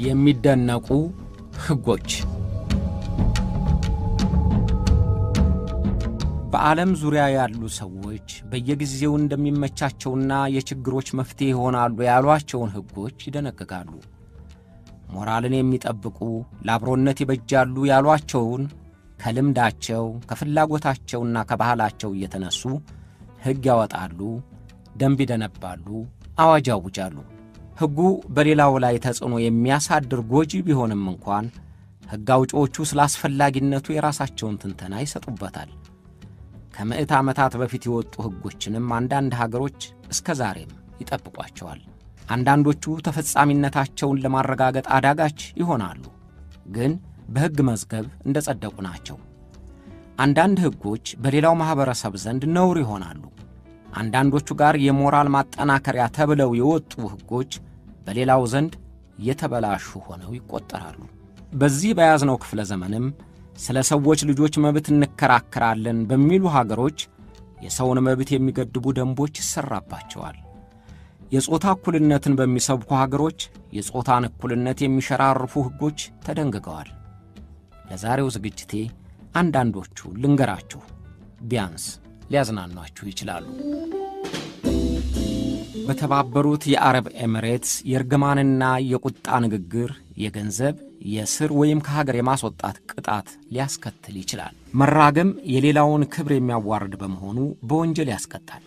የሚደነቁ ሕጎች በዓለም ዙሪያ ያሉ ሰዎች በየጊዜው እንደሚመቻቸውና የችግሮች መፍትሄ ይሆናሉ ያሏቸውን ሕጎች ይደነግጋሉ። ሞራልን የሚጠብቁ ለአብሮነት ይበጃሉ ያሏቸውን ከልምዳቸው ከፍላጎታቸውና ከባህላቸው እየተነሱ ሕግ ያወጣሉ፣ ደንብ ይደነባሉ፣ አዋጅ ያውጃሉ። ሕጉ በሌላው ላይ ተጽዕኖ የሚያሳድር ጎጂ ቢሆንም እንኳን ሕግ አውጪዎቹ ስለ አስፈላጊነቱ የራሳቸውን ትንተና ይሰጡበታል። ከምዕት ዓመታት በፊት የወጡ ሕጎችንም አንዳንድ ሀገሮች እስከ ዛሬም ይጠብቋቸዋል። አንዳንዶቹ ተፈጻሚነታቸውን ለማረጋገጥ አዳጋች ይሆናሉ፣ ግን በሕግ መዝገብ እንደ ጸደቁ ናቸው። አንዳንድ ሕጎች በሌላው ማኅበረሰብ ዘንድ ነውር ይሆናሉ። አንዳንዶቹ ጋር የሞራል ማጠናከሪያ ተብለው የወጡ ሕጎች በሌላው ዘንድ የተበላሹ ሆነው ይቆጠራሉ። በዚህ በያዝነው ክፍለ ዘመንም ስለ ሰዎች ልጆች መብት እንከራከራለን በሚሉ ሀገሮች የሰውን መብት የሚገድቡ ደንቦች ይሰራባቸዋል። የጾታ እኩልነትን በሚሰብኩ ሀገሮች የጾታን እኩልነት የሚሸራርፉ ሕጎች ተደንግገዋል። ለዛሬው ዝግጅቴ አንዳንዶቹ ልንገራችሁ፣ ቢያንስ ሊያዝናኗችሁ ይችላሉ። በተባበሩት የአረብ ኤሚሬትስ የእርግማንና የቁጣ ንግግር የገንዘብ የስር ወይም ከሀገር የማስወጣት ቅጣት ሊያስከትል ይችላል። መራገም የሌላውን ክብር የሚያዋርድ በመሆኑ በወንጀል ያስቀጣል።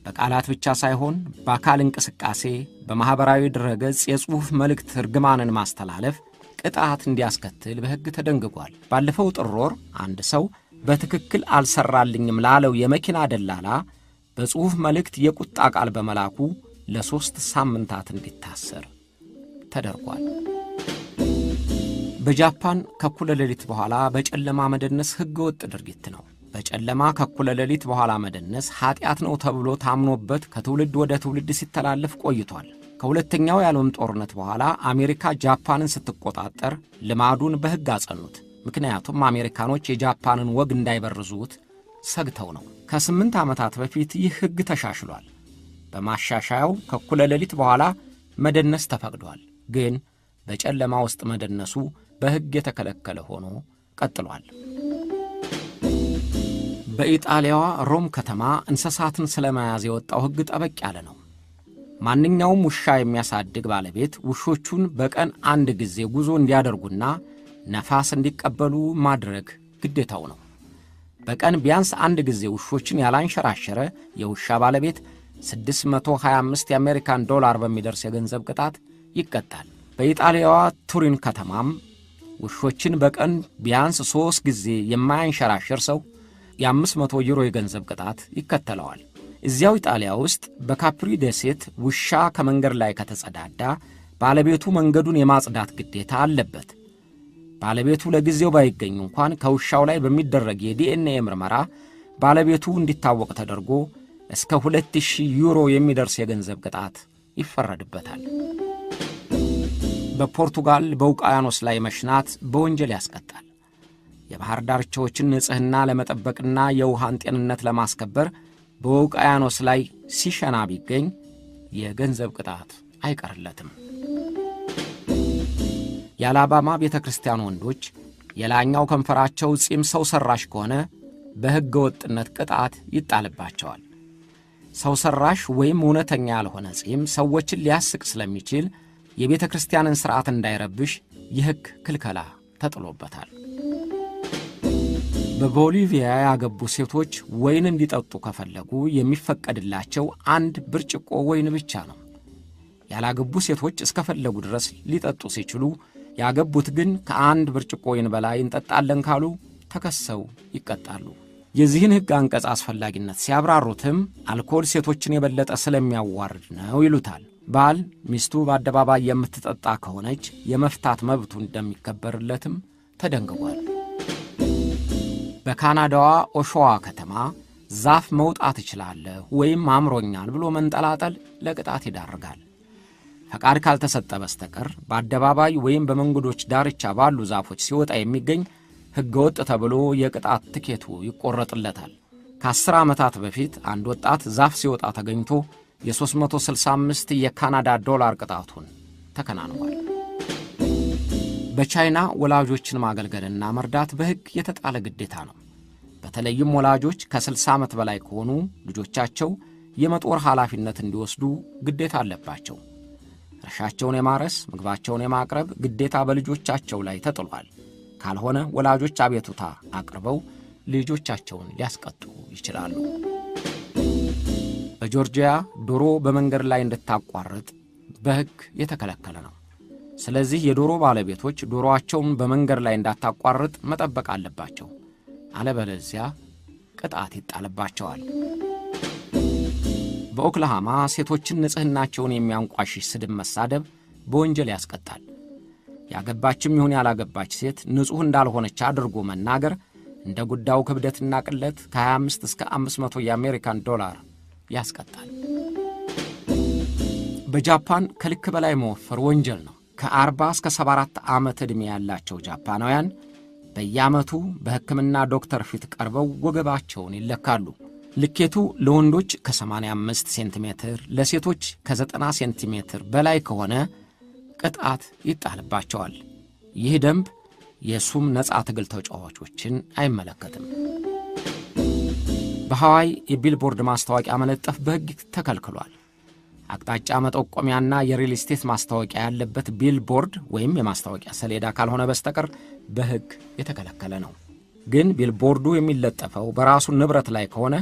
በቃላት ብቻ ሳይሆን በአካል እንቅስቃሴ፣ በማኅበራዊ ድረገጽ የጽሑፍ መልእክት እርግማንን ማስተላለፍ ቅጣት እንዲያስከትል በሕግ ተደንግጓል። ባለፈው ጥር ወር አንድ ሰው በትክክል አልሰራልኝም ላለው የመኪና ደላላ በጽሑፍ መልእክት የቁጣ ቃል በመላኩ ለ3 ሳምንታት እንዲታሰር ተደርጓል። በጃፓን ከኩለ ሌሊት በኋላ በጨለማ መደነስ ሕገ ወጥ ድርጊት ነው። በጨለማ ከኩለ ሌሊት በኋላ መደነስ ኀጢአት ነው ተብሎ ታምኖበት ከትውልድ ወደ ትውልድ ሲተላለፍ ቆይቷል። ከሁለተኛው የዓለም ጦርነት በኋላ አሜሪካ ጃፓንን ስትቆጣጠር ልማዱን በሕግ አጸኑት። ምክንያቱም አሜሪካኖች የጃፓንን ወግ እንዳይበርዙት ሰግተው ነው። ከ8 ዓመታት በፊት ይህ ሕግ ተሻሽሏል። በማሻሻያው ከኩለ ሌሊት በኋላ መደነስ ተፈቅዷል። ግን በጨለማ ውስጥ መደነሱ በሕግ የተከለከለ ሆኖ ቀጥሏል። በኢጣሊያዋ ሮም ከተማ እንስሳትን ስለመያዝ የወጣው ሕግ ጠበቅ ያለ ነው። ማንኛውም ውሻ የሚያሳድግ ባለቤት ውሾቹን በቀን አንድ ጊዜ ጉዞ እንዲያደርጉና ነፋስ እንዲቀበሉ ማድረግ ግዴታው ነው። በቀን ቢያንስ አንድ ጊዜ ውሾችን ያላንሸራሸረ የውሻ ባለቤት 625 የአሜሪካን ዶላር በሚደርስ የገንዘብ ቅጣት ይቀጣል። በኢጣሊያዋ ቱሪን ከተማም ውሾችን በቀን ቢያንስ 3 ጊዜ የማያንሸራሸር ሰው የ500 ዩሮ የገንዘብ ቅጣት ይከተለዋል። እዚያው ኢጣሊያ ውስጥ በካፕሪ ደሴት ውሻ ከመንገድ ላይ ከተጸዳዳ ባለቤቱ መንገዱን የማጽዳት ግዴታ አለበት። ባለቤቱ ለጊዜው ባይገኝ እንኳን ከውሻው ላይ በሚደረግ የዲኤንኤ ምርመራ ባለቤቱ እንዲታወቅ ተደርጎ እስከ 2000 ዩሮ የሚደርስ የገንዘብ ቅጣት ይፈረድበታል። በፖርቱጋል በውቅያኖስ ላይ መሽናት በወንጀል ያስቀጣል። የባህር ዳርቻዎችን ንጽሕና ለመጠበቅና የውሃን ጤንነት ለማስከበር በውቅያኖስ ላይ ሲሸና ቢገኝ የገንዘብ ቅጣት አይቀርለትም። የአላባማ ቤተ ክርስቲያን ወንዶች የላኛው ከንፈራቸው ጺም ሰው ሠራሽ ከሆነ በሕገ ወጥነት ቅጣት ይጣልባቸዋል። ሰው ሠራሽ ወይም እውነተኛ ያልሆነ ጺም ሰዎችን ሊያስቅ ስለሚችል የቤተ ክርስቲያንን ሥርዓት እንዳይረብሽ የሕግ ክልከላ ተጥሎበታል። በቦሊቪያ ያገቡ ሴቶች ወይን እንዲጠጡ ከፈለጉ የሚፈቀድላቸው 1 ብርጭቆ ወይን ብቻ ነው። ያላገቡ ሴቶች እስከፈለጉ ድረስ ሊጠጡ ሲችሉ፣ ያገቡት ግን ከ1 ብርጭቆ ወይን በላይ እንጠጣለን ካሉ ተከሰው ይቀጣሉ። የዚህን ሕግ አንቀጽ አስፈላጊነት ሲያብራሩትም አልኮል ሴቶችን የበለጠ ስለሚያዋርድ ነው ይሉታል። ባል ሚስቱ በአደባባይ የምትጠጣ ከሆነች የመፍታት መብቱ እንደሚከበርለትም ተደንግጓል። በካናዳዋ ኦሾዋ ከተማ ዛፍ መውጣት እችላለሁ ወይም አምሮኛል ብሎ መንጠላጠል ለቅጣት ይዳርጋል። ፈቃድ ካልተሰጠ በስተቀር በአደባባይ ወይም በመንገዶች ዳርቻ ባሉ ዛፎች ሲወጣ የሚገኝ ሕገወጥ ተብሎ የቅጣት ትኬቱ ይቆረጥለታል። ከ10 ዓመታት በፊት አንድ ወጣት ዛፍ ሲወጣ ተገኝቶ የ365 የካናዳ ዶላር ቅጣቱን ተከናንቧል። በቻይና ወላጆችን ማገልገልና መርዳት በሕግ የተጣለ ግዴታ ነው። በተለይም ወላጆች ከ60 ዓመት በላይ ከሆኑ ልጆቻቸው የመጦር ኃላፊነት እንዲወስዱ ግዴታ አለባቸው። እርሻቸውን የማረስ ምግባቸውን የማቅረብ ግዴታ በልጆቻቸው ላይ ተጥሏል። ካልሆነ ወላጆች አቤቱታ አቅርበው ልጆቻቸውን ሊያስቀጡ ይችላሉ። በጆርጂያ ዶሮ በመንገድ ላይ እንድታቋርጥ በሕግ የተከለከለ ነው። ስለዚህ የዶሮ ባለቤቶች ዶሮአቸውን በመንገድ ላይ እንዳታቋርጥ መጠበቅ አለባቸው። አለበለዚያ ቅጣት ይጣልባቸዋል። በኦክላሃማ ሴቶችን ንጽሕናቸውን የሚያንቋሽሽ ስድብ መሳደብ በወንጀል ያስቀጣል። ያገባችም ይሁን ያላገባች ሴት ንጹሕ እንዳልሆነች አድርጎ መናገር እንደ ጉዳዩ ክብደትና ቅለት ከ25 እስከ 500 የአሜሪካን ዶላር ያስቀጣል። በጃፓን ከልክ በላይ መወፈር ወንጀል ነው። ከ40 እስከ 74 ዓመት ዕድሜ ያላቸው ጃፓናውያን በየዓመቱ በሕክምና ዶክተር ፊት ቀርበው ወገባቸውን ይለካሉ። ልኬቱ ለወንዶች ከ85 ሴንቲሜትር ለሴቶች ከ90 ሴንቲሜትር በላይ ከሆነ ቅጣት ይጣልባቸዋል። ይህ ደንብ የሱም ነፃ ትግል ተጫዋቾችን አይመለከትም። በሐዋይ የቢልቦርድ ማስታወቂያ መለጠፍ በሕግ ተከልክሏል። አቅጣጫ መጠቆሚያና የሪል ስቴት ማስታወቂያ ያለበት ቢልቦርድ ወይም የማስታወቂያ ሰሌዳ ካልሆነ በስተቀር በሕግ የተከለከለ ነው። ግን ቢልቦርዱ የሚለጠፈው በራሱ ንብረት ላይ ከሆነ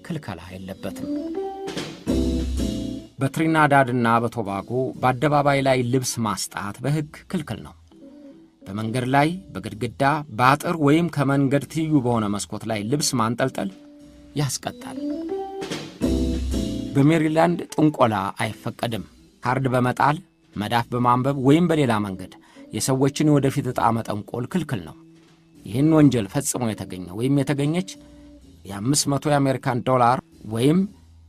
ክልከላ የለበትም። በትሪናዳድና በቶባጎ በአደባባይ ላይ ልብስ ማስጣት በሕግ ክልክል ነው። በመንገድ ላይ በግድግዳ በአጥር ወይም ከመንገድ ትይዩ በሆነ መስኮት ላይ ልብስ ማንጠልጠል ያስቀጣል። በሜሪላንድ ጥንቆላ አይፈቀድም። ካርድ በመጣል መዳፍ በማንበብ ወይም በሌላ መንገድ የሰዎችን ወደፊት ዕጣ መጠንቆል ክልክል ነው። ይህን ወንጀል ፈጽሞ የተገኘ ወይም የተገኘች የ500 የአሜሪካን ዶላር ወይም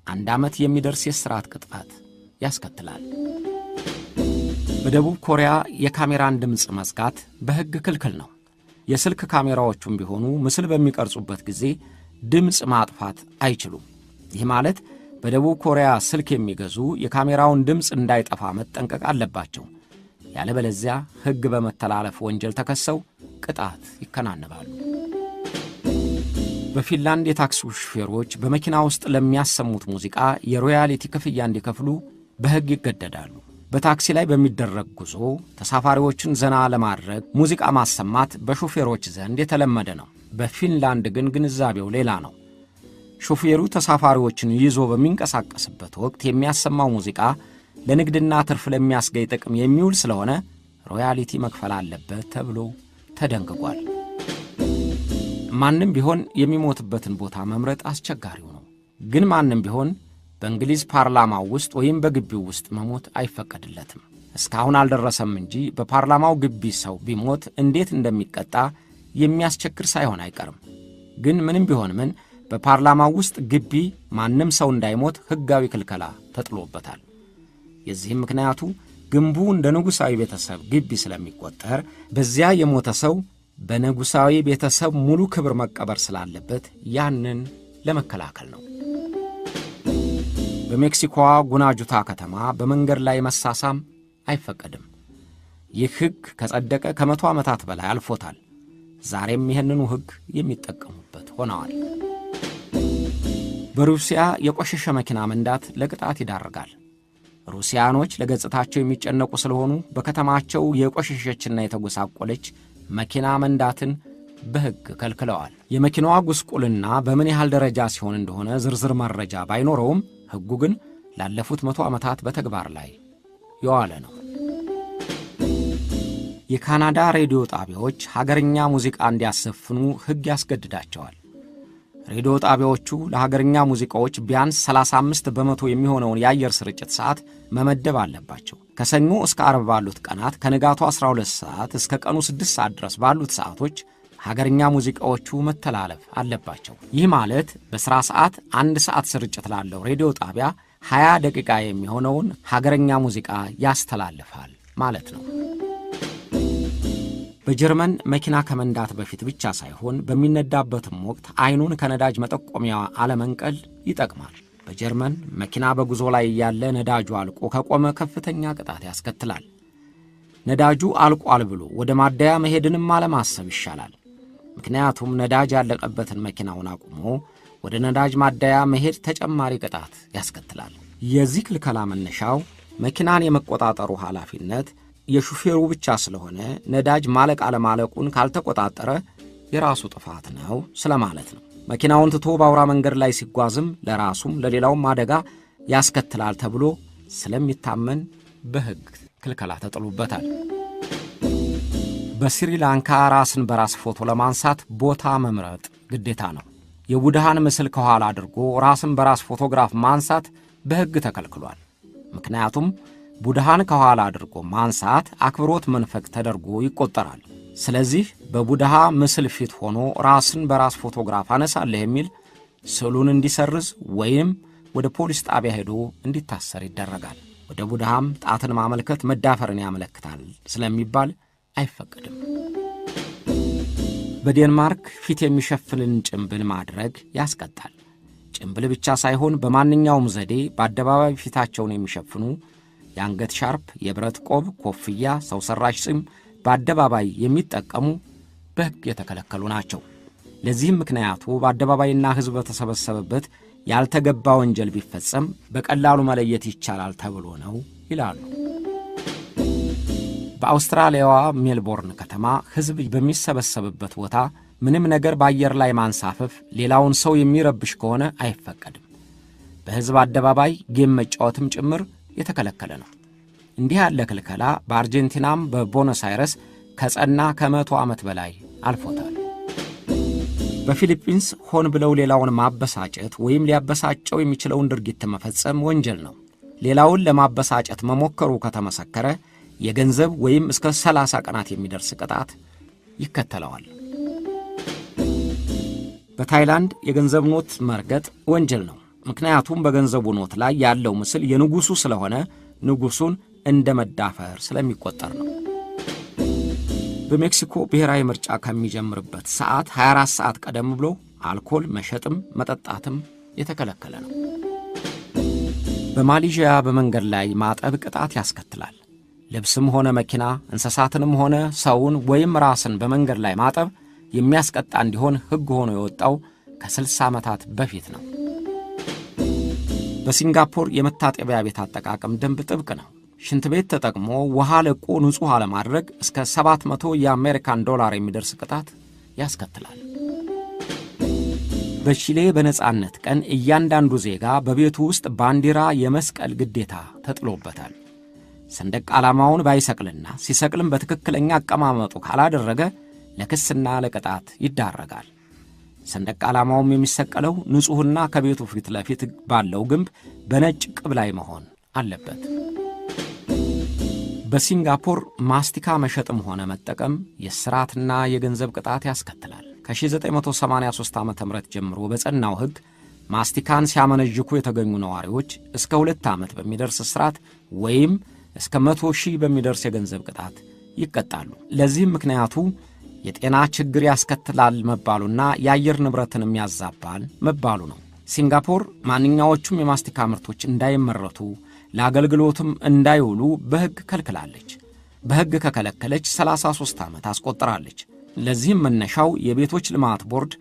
1 ዓመት የሚደርስ የሥርዓት ቅጣት ያስከትላል። በደቡብ ኮሪያ የካሜራን ድምፅ መዝጋት በሕግ ክልክል ነው። የስልክ ካሜራዎቹም ቢሆኑ ምስል በሚቀርጹበት ጊዜ ድምፅ ማጥፋት አይችሉም። ይህ ማለት በደቡብ ኮሪያ ስልክ የሚገዙ የካሜራውን ድምፅ እንዳይጠፋ መጠንቀቅ አለባቸው። ያለበለዚያ ሕግ በመተላለፍ ወንጀል ተከሰው ቅጣት ይከናነባሉ። በፊንላንድ የታክሲ ሹፌሮች በመኪና ውስጥ ለሚያሰሙት ሙዚቃ የሮያሊቲ ክፍያ እንዲከፍሉ በሕግ ይገደዳሉ። በታክሲ ላይ በሚደረግ ጉዞ ተሳፋሪዎችን ዘና ለማድረግ ሙዚቃ ማሰማት በሹፌሮች ዘንድ የተለመደ ነው። በፊንላንድ ግን ግንዛቤው ሌላ ነው። ሹፌሩ ተሳፋሪዎችን ይዞ በሚንቀሳቀስበት ወቅት የሚያሰማው ሙዚቃ ለንግድና ትርፍ ለሚያስገኝ ጥቅም የሚውል ስለሆነ ሮያሊቲ መክፈል አለበት ተብሎ ተደንግጓል። ማንም ቢሆን የሚሞትበትን ቦታ መምረጥ አስቸጋሪው ነው። ግን ማንም ቢሆን በእንግሊዝ ፓርላማው ውስጥ ወይም በግቢው ውስጥ መሞት አይፈቀድለትም። እስካሁን አልደረሰም እንጂ በፓርላማው ግቢ ሰው ቢሞት እንዴት እንደሚቀጣ የሚያስቸግር ሳይሆን አይቀርም። ግን ምንም ቢሆን ምን በፓርላማው ውስጥ ግቢ ማንም ሰው እንዳይሞት ሕጋዊ ክልከላ ተጥሎበታል። የዚህም ምክንያቱ ግንቡ እንደ ንጉሣዊ ቤተሰብ ግቢ ስለሚቆጠር በዚያ የሞተ ሰው በንጉሣዊ ቤተሰብ ሙሉ ክብር መቀበር ስላለበት ያንን ለመከላከል ነው። በሜክሲኮዋ ጉናጁታ ከተማ በመንገድ ላይ መሳሳም አይፈቀድም። ይህ ሕግ ከጸደቀ ከ100 ዓመታት በላይ አልፎታል። ዛሬም ይህንኑ ሕግ የሚጠቀሙበት ሆነዋል። በሩሲያ የቆሸሸ መኪና መንዳት ለቅጣት ይዳርጋል። ሩሲያኖች ለገጽታቸው የሚጨነቁ ስለሆኑ በከተማቸው የቆሸሸችና የተጎሳቆለች መኪና መንዳትን በሕግ ከልክለዋል። የመኪናዋ ጉስቁልና በምን ያህል ደረጃ ሲሆን እንደሆነ ዝርዝር መረጃ ባይኖረውም ሕጉ ግን ላለፉት 100 ዓመታት በተግባር ላይ የዋለ ነው። የካናዳ ሬዲዮ ጣቢያዎች ሀገርኛ ሙዚቃ እንዲያሰፍኑ ሕግ ያስገድዳቸዋል። ሬዲዮ ጣቢያዎቹ ለሀገርኛ ሙዚቃዎች ቢያንስ 35 በመቶ የሚሆነውን የአየር ስርጭት ሰዓት መመደብ አለባቸው። ከሰኞ እስከ ዓርብ ባሉት ቀናት ከንጋቱ 12 ሰዓት እስከ ቀኑ 6 ሰዓት ድረስ ባሉት ሰዓቶች ሀገርኛ ሙዚቃዎቹ መተላለፍ አለባቸው። ይህ ማለት በሥራ ሰዓት 1 ሰዓት ስርጭት ላለው ሬዲዮ ጣቢያ 20 ደቂቃ የሚሆነውን ሀገርኛ ሙዚቃ ያስተላልፋል ማለት ነው። በጀርመን መኪና ከመንዳት በፊት ብቻ ሳይሆን በሚነዳበትም ወቅት አይኑን ከነዳጅ መጠቆሚያ አለመንቀል ይጠቅማል። በጀርመን መኪና በጉዞ ላይ ያለ ነዳጁ አልቆ ከቆመ ከፍተኛ ቅጣት ያስከትላል። ነዳጁ አልቋል ብሎ ወደ ማደያ መሄድንም አለማሰብ ይሻላል። ምክንያቱም ነዳጅ ያለቀበትን መኪናውን አቁሞ ወደ ነዳጅ ማደያ መሄድ ተጨማሪ ቅጣት ያስከትላል። የዚህ ክልከላ መነሻው መኪናን የመቆጣጠሩ ኃላፊነት የሹፌሩ ብቻ ስለሆነ ነዳጅ ማለቅ አለማለቁን ካልተቆጣጠረ የራሱ ጥፋት ነው ስለማለት ነው። መኪናውን ትቶ በአውራ መንገድ ላይ ሲጓዝም ለራሱም ለሌላውም አደጋ ያስከትላል ተብሎ ስለሚታመን በሕግ ክልከላ ተጥሎበታል። በስሪላንካ ራስን በራስ ፎቶ ለማንሳት ቦታ መምረጥ ግዴታ ነው። የቡድሃን ምስል ከኋላ አድርጎ ራስን በራስ ፎቶግራፍ ማንሳት በሕግ ተከልክሏል። ምክንያቱም ቡድሃን ከኋላ አድርጎ ማንሳት አክብሮት መንፈግ ተደርጎ ይቆጠራል። ስለዚህ በቡድሃ ምስል ፊት ሆኖ ራስን በራስ ፎቶግራፍ አነሳለህ የሚል ስዕሉን እንዲሰርዝ ወይም ወደ ፖሊስ ጣቢያ ሄዶ እንዲታሰር ይደረጋል። ወደ ቡድሃም ጣትን ማመልከት መዳፈርን ያመለክታል ስለሚባል አይፈቀድም። በዴንማርክ ፊት የሚሸፍንን ጭምብል ማድረግ ያስቀጣል። ጭምብል ብቻ ሳይሆን በማንኛውም ዘዴ በአደባባይ ፊታቸውን የሚሸፍኑ የአንገት ሻርፕ፣ የብረት ቆብ፣ ኮፍያ፣ ሰው ሰራሽ ጺም በአደባባይ የሚጠቀሙ በሕግ የተከለከሉ ናቸው። ለዚህም ምክንያቱ በአደባባይና ሕዝብ በተሰበሰበበት ያልተገባ ወንጀል ቢፈጸም በቀላሉ መለየት ይቻላል ተብሎ ነው ይላሉ። በአውስትራሊያዋ ሜልቦርን ከተማ ሕዝብ በሚሰበሰብበት ቦታ ምንም ነገር በአየር ላይ ማንሳፈፍ ሌላውን ሰው የሚረብሽ ከሆነ አይፈቀድም። በሕዝብ አደባባይ ጌም መጫወትም ጭምር የተከለከለ ነው። እንዲህ ያለ ክልከላ በአርጀንቲናም በቦኖስ አይረስ ከጸና ከ100 ዓመት በላይ አልፎታል። በፊሊፒንስ ሆን ብለው ሌላውን ማበሳጨት ወይም ሊያበሳጨው የሚችለውን ድርጊት መፈጸም ወንጀል ነው። ሌላውን ለማበሳጨት መሞከሩ ከተመሰከረ የገንዘብ ወይም እስከ 30 ቀናት የሚደርስ ቅጣት ይከተለዋል። በታይላንድ የገንዘብ ኖት መርገጥ ወንጀል ነው። ምክንያቱም በገንዘቡ ኖት ላይ ያለው ምስል የንጉሡ ስለሆነ ንጉሡን እንደ መዳፈር ስለሚቆጠር ነው። በሜክሲኮ ብሔራዊ ምርጫ ከሚጀምርበት ሰዓት 24 ሰዓት ቀደም ብሎ አልኮል መሸጥም መጠጣትም የተከለከለ ነው። በማሌዥያ በመንገድ ላይ ማጠብ ቅጣት ያስከትላል። ልብስም ሆነ መኪና፣ እንስሳትንም ሆነ ሰውን ወይም ራስን በመንገድ ላይ ማጠብ የሚያስቀጣ እንዲሆን ሕግ ሆኖ የወጣው ከ60 ዓመታት በፊት ነው። በሲንጋፖር የመታጠቢያ ቤት አጠቃቀም ደንብ ጥብቅ ነው። ሽንት ቤት ተጠቅሞ ውሃ ለቆ ንጹሕ አለማድረግ እስከ 700 የአሜሪካን ዶላር የሚደርስ ቅጣት ያስከትላል። በቺሌ በነጻነት ቀን እያንዳንዱ ዜጋ በቤቱ ውስጥ ባንዲራ የመስቀል ግዴታ ተጥሎበታል። ሰንደቅ ዓላማውን ባይሰቅልና ሲሰቅልም በትክክለኛ አቀማመጡ ካላደረገ ለክስና ለቅጣት ይዳረጋል። ሰንደቅ ዓላማውም የሚሰቀለው ንጹሕና ከቤቱ ፊት ለፊት ባለው ግንብ በነጭ ቅብ ላይ መሆን አለበት። በሲንጋፖር ማስቲካ መሸጥም ሆነ መጠቀም የእስራትና የገንዘብ ቅጣት ያስከትላል። ከ1983 ዓ.ም ጀምሮ በጸናው ሕግ ማስቲካን ሲያመነዥኩ የተገኙ ነዋሪዎች እስከ 2 ዓመት በሚደርስ እስራት ወይም እስከ 100,000 በሚደርስ የገንዘብ ቅጣት ይቀጣሉ። ለዚህም ምክንያቱ የጤና ችግር ያስከትላል መባሉና የአየር ንብረትንም ያዛባል መባሉ ነው። ሲንጋፖር ማንኛዎቹም የማስቲካ ምርቶች እንዳይመረቱ ለአገልግሎትም እንዳይውሉ በሕግ ከልክላለች። በሕግ ከከለከለች 33 ዓመት አስቆጥራለች። ለዚህም መነሻው የቤቶች ልማት ቦርድ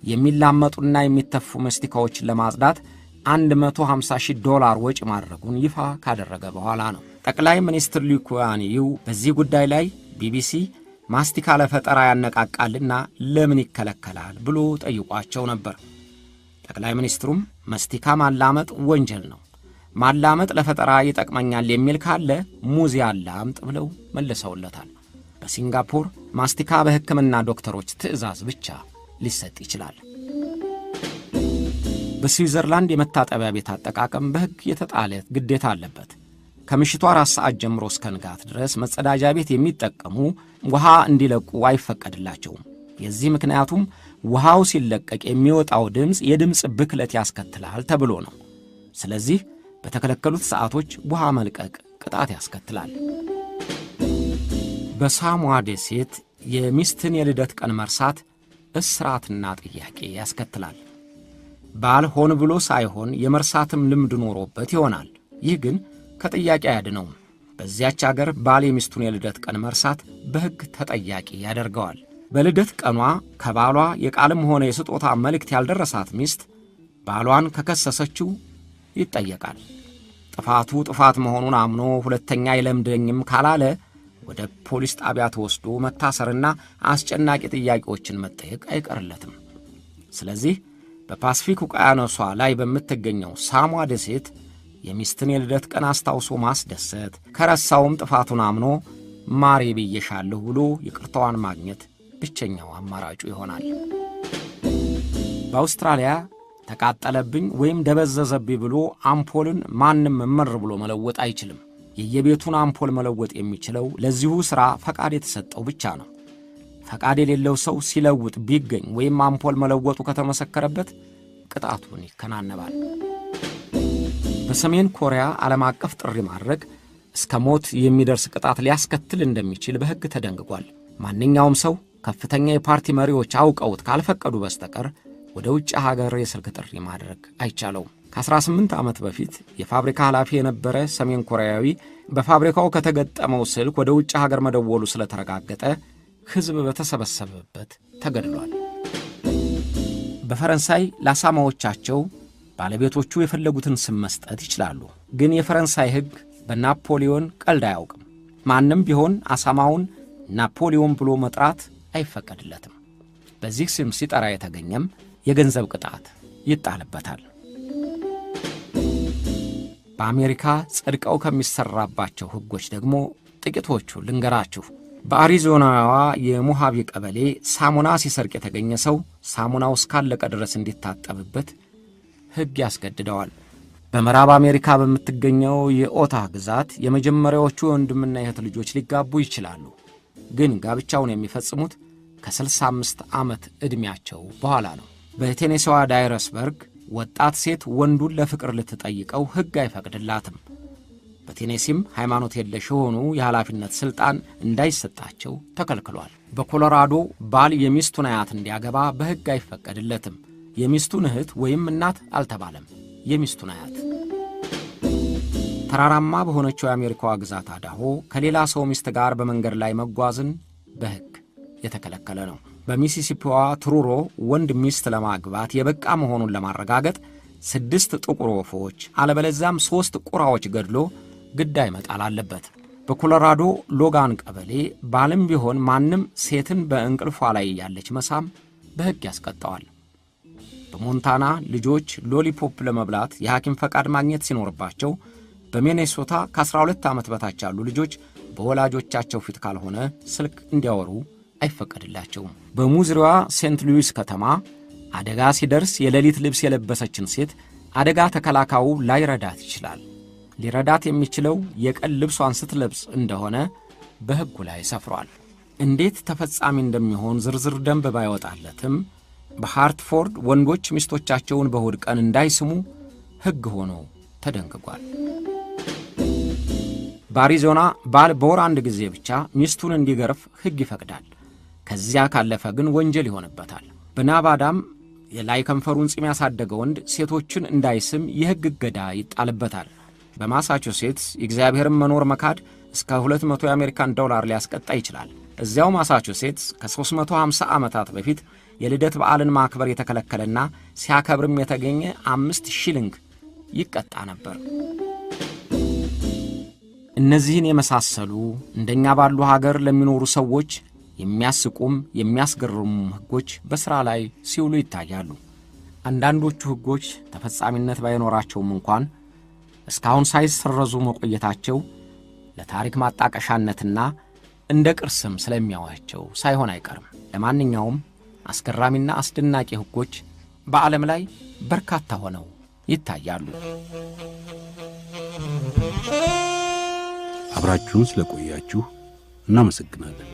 የሚላመጡና የሚተፉ ማስቲካዎችን ለማጽዳት $150,000 ወጪ ማድረጉን ይፋ ካደረገ በኋላ ነው። ጠቅላይ ሚኒስትር ሊ ኩዋን ዩ በዚህ ጉዳይ ላይ ቢቢሲ ማስቲካ ለፈጠራ ያነቃቃልና ለምን ይከለከላል ብሎ ጠይቋቸው ነበር። ጠቅላይ ሚኒስትሩም ማስቲካ ማላመጥ ወንጀል ነው፣ ማላመጥ ለፈጠራ ይጠቅመኛል የሚል ካለ ሙዝ ያላምጥ ብለው መልሰውለታል። በሲንጋፖር ማስቲካ በሕክምና ዶክተሮች ትዕዛዝ ብቻ ሊሰጥ ይችላል። በስዊዘርላንድ የመታጠቢያ ቤት አጠቃቀም በሕግ የተጣለ ግዴታ አለበት። ከምሽቱ 4 ሰዓት ጀምሮ እስከ ንጋት ድረስ መጸዳጃ ቤት የሚጠቀሙ ውሃ እንዲለቁ አይፈቀድላቸውም። የዚህ ምክንያቱም ውሃው ሲለቀቅ የሚወጣው ድምፅ የድምፅ ብክለት ያስከትላል ተብሎ ነው። ስለዚህ በተከለከሉት ሰዓቶች ውሃ መልቀቅ ቅጣት ያስከትላል። በሳሞአ ደሴት የሚስትን የልደት ቀን መርሳት እስራትና ጥያቄ ያስከትላል። ባል ሆን ብሎ ሳይሆን የመርሳትም ልምድ ኖሮበት ይሆናል። ይህ ግን ከጥያቄ አያድነውም። በዚያች አገር ባል የሚስቱን የልደት ቀን መርሳት በሕግ ተጠያቂ ያደርገዋል። በልደት ቀኗ ከባሏ የቃልም ሆነ የስጦታ መልእክት ያልደረሳት ሚስት ባሏን ከከሰሰችው ይጠየቃል። ጥፋቱ ጥፋት መሆኑን አምኖ ሁለተኛ አይለምደኝም ካላለ ወደ ፖሊስ ጣቢያ ተወስዶ መታሰርና አስጨናቂ ጥያቄዎችን መጠየቅ አይቀርለትም። ስለዚህ በፓሲፊክ ውቅያኖሷ ላይ በምትገኘው ሳሟ ደሴት የሚስትን የልደት ቀን አስታውሶ ማስደሰት፣ ከረሳውም ጥፋቱን አምኖ ማሬ ብዬሻለሁ ብሎ ይቅርታዋን ማግኘት ብቸኛው አማራጩ ይሆናል። በአውስትራሊያ ተቃጠለብኝ ወይም ደበዘዘብኝ ብሎ አምፖልን ማንም መመር ብሎ መለወጥ አይችልም። የየቤቱን አምፖል መለወጥ የሚችለው ለዚሁ ሥራ ፈቃድ የተሰጠው ብቻ ነው። ፈቃድ የሌለው ሰው ሲለውጥ ቢገኝ ወይም አምፖል መለወጡ ከተመሰከረበት ቅጣቱን ይከናነባል። በሰሜን ኮሪያ ዓለም አቀፍ ጥሪ ማድረግ እስከ ሞት የሚደርስ ቅጣት ሊያስከትል እንደሚችል በሕግ ተደንግጓል። ማንኛውም ሰው ከፍተኛ የፓርቲ መሪዎች አውቀውት ካልፈቀዱ በስተቀር ወደ ውጭ ሀገር የስልክ ጥሪ ማድረግ አይቻለውም። ከ18 ዓመት በፊት የፋብሪካ ኃላፊ የነበረ ሰሜን ኮሪያዊ በፋብሪካው ከተገጠመው ስልክ ወደ ውጭ ሀገር መደወሉ ስለተረጋገጠ ሕዝብ በተሰበሰበበት ተገድሏል። በፈረንሳይ ለአሳማዎቻቸው ባለቤቶቹ የፈለጉትን ስም መስጠት ይችላሉ። ግን የፈረንሳይ ሕግ በናፖሊዮን ቀልድ አያውቅም። ማንም ቢሆን አሳማውን ናፖሊዮን ብሎ መጥራት አይፈቀድለትም። በዚህ ስም ሲጠራ የተገኘም የገንዘብ ቅጣት ይጣልበታል። በአሜሪካ ጸድቀው ከሚሰራባቸው ሕጎች ደግሞ ጥቂቶቹ ልንገራችሁ። በአሪዞናዋ የሞሃቪ ቀበሌ ሳሙና ሲሰርቅ የተገኘ ሰው ሳሙናው እስካለቀ ድረስ እንዲታጠብበት ሕግ ያስገድደዋል። በምዕራብ አሜሪካ በምትገኘው የኦታህ ግዛት የመጀመሪያዎቹ ወንድምና የእህት ልጆች ሊጋቡ ይችላሉ። ግን ጋብቻውን የሚፈጽሙት ከ65 ዓመት ዕድሜያቸው በኋላ ነው። በቴኔሲዋ ዳይረስበርግ ወጣት ሴት ወንዱን ለፍቅር ልትጠይቀው ሕግ አይፈቅድላትም። በቴኔሲም ሃይማኖት የለሽ የሆኑ የኃላፊነት ሥልጣን እንዳይሰጣቸው ተከልክሏል። በኮሎራዶ ባል የሚስቱን አያት እንዲያገባ በሕግ አይፈቀድለትም። የሚስቱን እህት ወይም እናት አልተባለም፣ የሚስቱን አያት። ተራራማ በሆነችው የአሜሪካዋ ግዛት አዳሆ ከሌላ ሰው ሚስት ጋር በመንገድ ላይ መጓዝን በሕግ የተከለከለ ነው። በሚሲሲፒዋ ትሩሮ ወንድ ሚስት ለማግባት የበቃ መሆኑን ለማረጋገጥ 6 ጥቁር ወፎች አለበለዚያም 3 ቁራዎች ገድሎ ግዳይ መጣል አለበት። በኮሎራዶ ሎጋን ቀበሌ ባልም ቢሆን ማንም ሴትን በእንቅልፏ ላይ ያለች መሳም በሕግ ያስቀጣዋል። በሞንታና ልጆች ሎሊፖፕ ለመብላት የሐኪም ፈቃድ ማግኘት ሲኖርባቸው በሚኔሶታ ከ12 ዓመት በታች ያሉ ልጆች በወላጆቻቸው ፊት ካልሆነ ስልክ እንዲያወሩ አይፈቀድላቸውም። በሙዝሪዋ ሴንት ሉዊስ ከተማ አደጋ ሲደርስ የሌሊት ልብስ የለበሰችን ሴት አደጋ ተከላካዩ ላይረዳት ይችላል። ሊረዳት የሚችለው የቀን ልብሷን ስትለብስ እንደሆነ በሕጉ ላይ ሰፍሯል። እንዴት ተፈጻሚ እንደሚሆን ዝርዝር ደንብ ባይወጣለትም በሃርትፎርድ ወንዶች ሚስቶቻቸውን በእሁድ ቀን እንዳይስሙ ሕግ ሆኖ ተደንግጓል። በአሪዞና ባል በወር 1 ጊዜ ብቻ ሚስቱን እንዲገርፍ ሕግ ይፈቅዳል። ከዚያ ካለፈ ግን ወንጀል ይሆንበታል። በናቫዳም የላይ ከንፈሩን ጺም ያሳደገ ወንድ ሴቶችን እንዳይስም የሕግ እገዳ ይጣልበታል። በማሳቹሴትስ የእግዚአብሔርን መኖር መካድ እስከ $200 የአሜሪካን ዶላር ሊያስቀጣ ይችላል። እዚያው ማሳቹሴትስ ከ350 ዓመታት በፊት የልደት በዓልን ማክበር የተከለከለና ሲያከብርም የተገኘ 5 ሺሊንግ ይቀጣ ነበር። እነዚህን የመሳሰሉ እንደኛ ባሉ ሀገር ለሚኖሩ ሰዎች የሚያስቁም የሚያስገርሙም ሕጎች በሥራ ላይ ሲውሉ ይታያሉ። አንዳንዶቹ ሕጎች ተፈጻሚነት ባይኖራቸውም እንኳን እስካሁን ሳይሰረዙ መቆየታቸው ለታሪክ ማጣቀሻነትና እንደ ቅርስም ስለሚያዋቸው ሳይሆን አይቀርም። ለማንኛውም አስገራሚና አስደናቂ ሕጎች በዓለም ላይ በርካታ ሆነው ይታያሉ። አብራችሁን ስለቆያችሁ እናመሰግናለን።